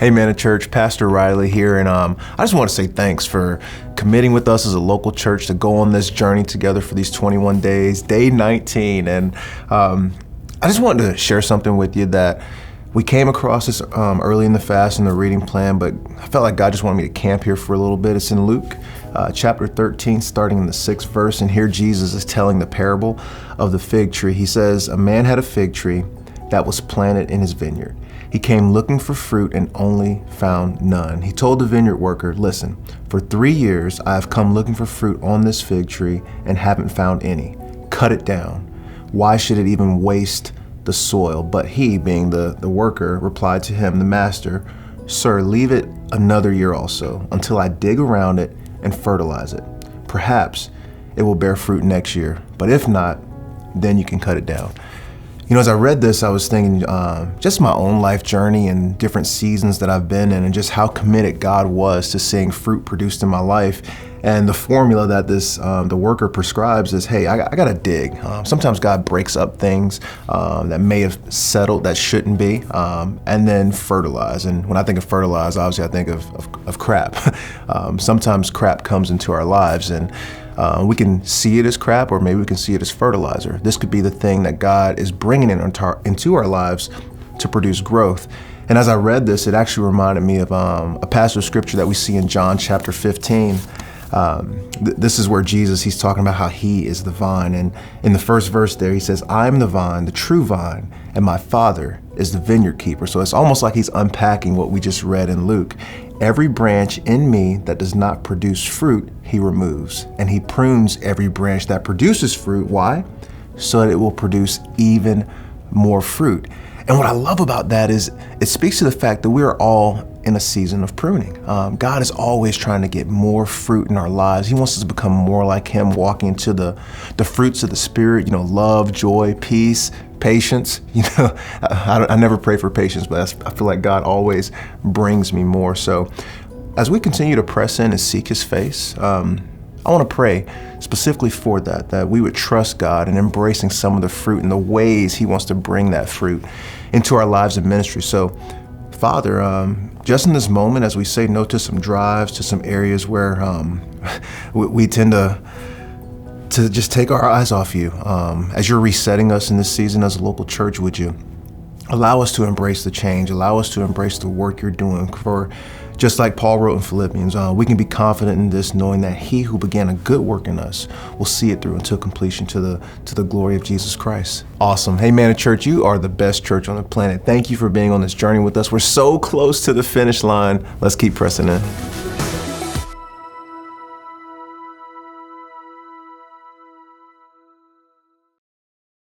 Hey, Manna Church, Pastor Riley here, and I just want to say thanks for committing with us as a local church to go on this journey together for these 21 days, day 19, and I just wanted to share something with you that we came across this early in the fast in the reading plan, but I felt like God just wanted me to camp here for a little bit. It's in Luke chapter 13, starting in the 6th verse, and here Jesus is telling the parable of the fig tree. He says, "A man had a fig tree that was planted in his vineyard. He came looking for fruit and only found none. He told the vineyard worker, 'Listen, for 3 years I have come looking for fruit on this fig tree and haven't found any. Cut it down. Why should it even waste the soil?' But he, being the worker, replied to him, the master, 'Sir, leave it another year also, until I dig around it and fertilize it. Perhaps it will bear fruit next year, but if not, then you can cut it down.'" You know, as I read this, I was thinking just my own life journey and different seasons that I've been in, and just how committed God was to seeing fruit produced in my life. And the formula that the worker prescribes is, hey, I got to dig. Sometimes God breaks up things that may have settled that shouldn't be, and then fertilize. And when I think of fertilize, obviously I think of crap. Sometimes crap comes into our lives, and we can see it as crap, or maybe we can see it as fertilizer. This could be the thing that God is bringing into our lives to produce growth. And as I read this, it actually reminded me of a passage of scripture that we see in John chapter 15. This is where he's talking about how he is the vine. And in the first verse there, he says, "I am the vine, the true vine, and my Father is the vineyard keeper." So it's almost like he's unpacking what we just read in Luke. "Every branch in me that does not produce fruit, he removes. And he prunes every branch that produces fruit." Why? "So that it will produce even more fruit." And what I love about that is it speaks to the fact that we are all in a season of pruning. God is always trying to get more fruit in our lives. He wants us to become more like him, walking into the fruits of the Spirit, love, joy, peace, patience. I never pray for patience, but I feel like God always brings me more. So as we continue to press in and seek his face, I want to pray specifically for that we would trust God in embracing some of the fruit and the ways he wants to bring that fruit into our lives and ministry. So Father, just in this moment, as we say no to some drives, to some areas where we tend to just take our eyes off you, as you're resetting us in this season as a local church, would you allow us to embrace the change, allow us to embrace the work you're doing? For just like Paul wrote in Philippians, we can be confident in this, knowing that he who began a good work in us will see it through until completion to the glory of Jesus Christ. Awesome. Hey, Manna Church, you are the best church on the planet. Thank you for being on this journey with us. We're so close to the finish line. Let's keep pressing in.